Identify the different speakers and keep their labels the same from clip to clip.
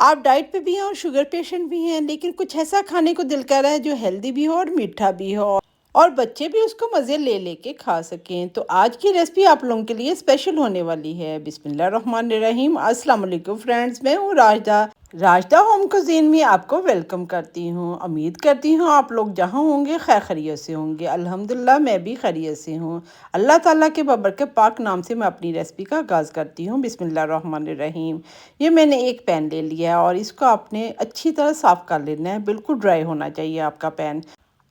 Speaker 1: आप डाइट पे भी हैं और शुगर पेशेंट भी हैं, लेकिन कुछ ऐसा खाने को दिल कर रहा है जो हेल्दी भी हो और मीठा भी हो और बच्चे भी उसको मज़े ले लेके खा सकें। तो आज की रेसिपी आप लोगों के लिए स्पेशल होने वाली है। बिस्मिल्लाहिर्रहमानिर्रहीम। अस्सलाम वालेकुम फ्रेंड्स, मैं हूँ राजदा। राजदा होम कुजीन में आपको वेलकम करती हूँ। उम्मीद करती हूँ आप लोग जहाँ होंगे खैर खैरियत से होंगे। अल्हम्दुलिल्लाह मैं भी खैरियत से हूँ। अल्लाह ताला के बबरकत पाक नाम से मैं अपनी रेसिपी का आगाज़ करती हूँ। बिस्मिल्लाहिर्रहमानिर्रहीम। ये मैंने एक पैन ले लिया है और इसको आपने अच्छी तरह साफ़ कर लेना है। बिल्कुल ड्राई होना चाहिए आपका पैन।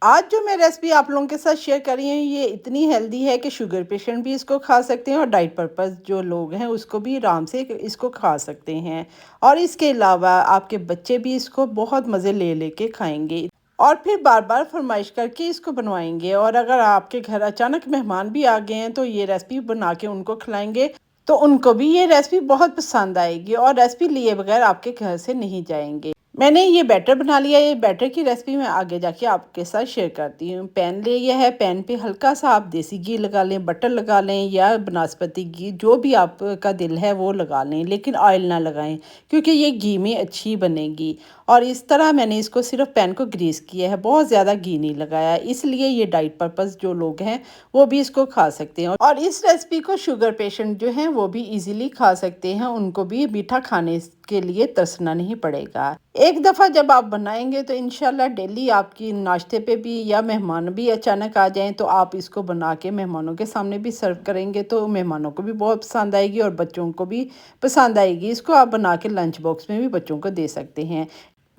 Speaker 1: आज जो मैं रेसिपी आप लोगों के साथ शेयर कर रही हूँ ये इतनी हेल्दी है कि शुगर पेशेंट भी इसको खा सकते हैं और डाइट पर्पस जो लोग हैं उसको भी आराम से इसको खा सकते हैं। और इसके अलावा आपके बच्चे भी इसको बहुत मज़े ले लेके खाएंगे और फिर बार बार फरमाइश करके इसको बनवाएंगे। और अगर आपके घर अचानक मेहमान भी आ गए हैं तो ये रेसिपी बना के उनको खिलाएंगे तो उनको भी ये रेसिपी बहुत पसंद आएगी और रेसिपी लिए बगैर आपके घर से नहीं जाएंगे। मैंने ये बैटर बना लिया। ये बैटर की रेसिपी मैं आगे जाके आपके साथ शेयर करती हूँ। पैन ले लिया है। पैन पे हल्का सा आप देसी घी लगा लें, बटर लगा लें या बनास्पति घी, जो भी आपका दिल है वो लगा लें, लेकिन ऑयल ना लगाएं क्योंकि ये घी में अच्छी बनेगी। और इस तरह मैंने इसको सिर्फ पैन को ग्रीस किया है, बहुत ज़्यादा घी नहीं लगाया, इसलिए ये डाइट पर्पस जो लोग हैं वो भी इसको खा सकते हैं। और इस रेसिपी को शुगर पेशेंट जो हैं वो भी इजीली खा सकते हैं, उनको भी मीठा खाने के लिए तरसना नहीं पड़ेगा। एक दफ़ा जब आप बनाएंगे तो इंशाल्लाह डेली आपकी नाश्ते पे भी या मेहमान भी अचानक आ जाएं तो आप इसको बना के मेहमानों के सामने भी सर्व करेंगे तो मेहमानों को भी बहुत पसंद आएगी और बच्चों को भी पसंद आएगी। इसको आप बना के लंच बॉक्स में भी बच्चों को दे सकते हैं।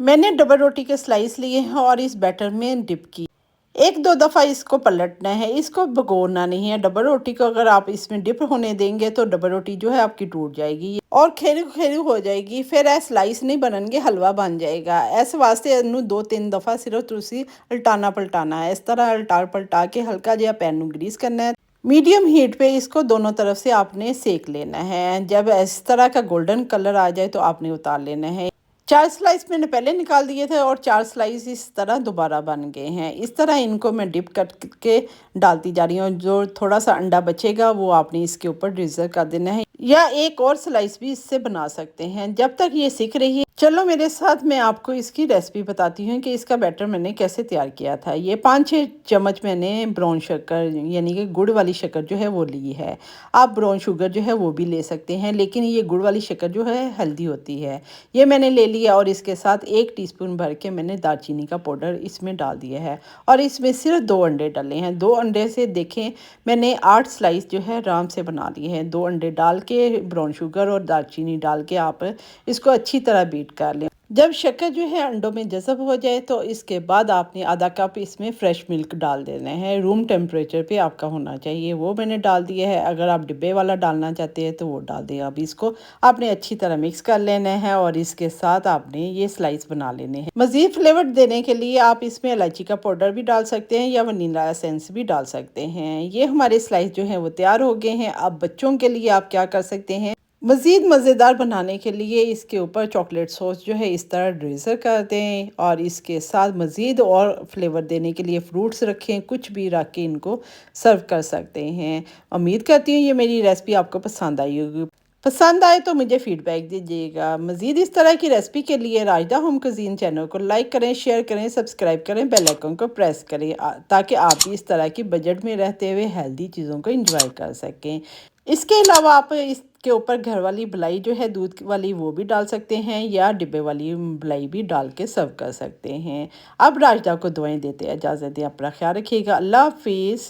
Speaker 1: मैंने डबल रोटी के स्लाइस लिए हैं और इस बैटर में डिप की। एक दो दफ़ा इसको पलटना है, इसको भगोना नहीं है। डबल रोटी को अगर आप इसमें डिप होने देंगे तो डबल रोटी जो है आपकी टूट जाएगी और खेरू खेरू हो जाएगी, फिर ऐ स्लाइस नहीं बननगे, हलवा बन जाएगा। इस वास्ते इनू दो तीन दफ़ा सिर्फ तुसी उल्टाना पलटाना है। इस तरह उल्टा पलटा के हल्का जिहा पैन नू ग्रीस करना है। मीडियम हीट पे इसको दोनों तरफ से आपने सेक लेना है। जब इस तरह का गोल्डन कलर आ जाए तो आपने उतार लेना है। 4 स्लाइस मैंने पहले निकाल दिए थे और 4 स्लाइस इस तरह दोबारा बन गए हैं। इस तरह इनको मैं डिप करके डालती जा रही हूँ। जो थोड़ा सा अंडा बचेगा वो आपने इसके ऊपर ड्रिजर कर देना है या एक और स्लाइस भी इससे बना सकते हैं। जब तक ये सीख रही है चलो मेरे साथ, मैं आपको इसकी रेसिपी बताती हूँ कि इसका बैटर मैंने कैसे तैयार किया था। ये 5-6 चम्मच मैंने ब्राउन शक्कर यानी कि गुड़ वाली शक्कर जो है वो ली है। आप ब्राउन शुगर जो है वो भी ले सकते हैं, लेकिन ये गुड़ वाली शक्कर जो है हेल्दी होती है। ये मैंने ले लिया और इसके साथ 1 टीस्पून भर के मैंने दालचीनी का पाउडर इसमें डाल दिया है और इसमें सिर्फ 2 अंडे डाले हैं। 2 अंडे से देखें मैंने 8 स्लाइस जो है आराम से बना लिए हैं। 2 अंडे डाल के ब्राउन शुगर और दालचीनी डाल के आप इसको अच्छी तरह बीट कर लें। जब शक्कर जो है अंडों में जज़ब हो जाए तो इसके बाद आपने आधा कप इसमें फ्रेश मिल्क डाल देना है। रूम टेम्परेचर पे आपका होना चाहिए, वो मैंने डाल दिया है। अगर आप डिब्बे वाला डालना चाहते हैं तो वो डाल दें। अब इसको आपने अच्छी तरह मिक्स कर लेना है और इसके साथ आपने ये स्लाइस बना लेने हैं। मज़ीद फ्लेवर देने के लिए आप इसमें इलायची का पाउडर भी डाल सकते हैं या वनीला एसेंस भी डाल सकते हैं। ये हमारे स्लाइस जो हैं वो तैयार हो गए हैं। अब बच्चों के लिए आप क्या कर सकते हैं, मज़ीद मज़ेदार बनाने के लिए इसके ऊपर चॉकलेट सॉस जो है इस तरह ड्रिज़र कर दें और इसके साथ मज़ीद और फ्लेवर देने के लिए फ्रूट्स रखें, कुछ भी रख के इनको सर्व कर सकते हैं। उम्मीद करती हूँ ये मेरी रेसिपी आपको पसंद आई होगी। पसंद आए तो मुझे फ़ीडबैक दीजिएगा। मज़ीद इस तरह की रेसिपी के लिए राजदा होम कुज़ीन चैनल को लाइक करें, शेयर करें, सब्सक्राइब करें, बेल आइकन को प्रेस करें ताकि आप भी इस तरह की बजट में रहते हुए हेल्दी चीज़ों को एंजॉय कर सकें। इसके अलावा आप इसके ऊपर घर वाली मलाई जो है दूध वाली वो भी डाल सकते हैं या डिब्बे वाली मलाई भी डाल के सर्व कर सकते हैं। अब राजदा को दुआएं देते इजाज़त दें। अपना ख्याल रखिएगा। अल्लाह हाफिज़।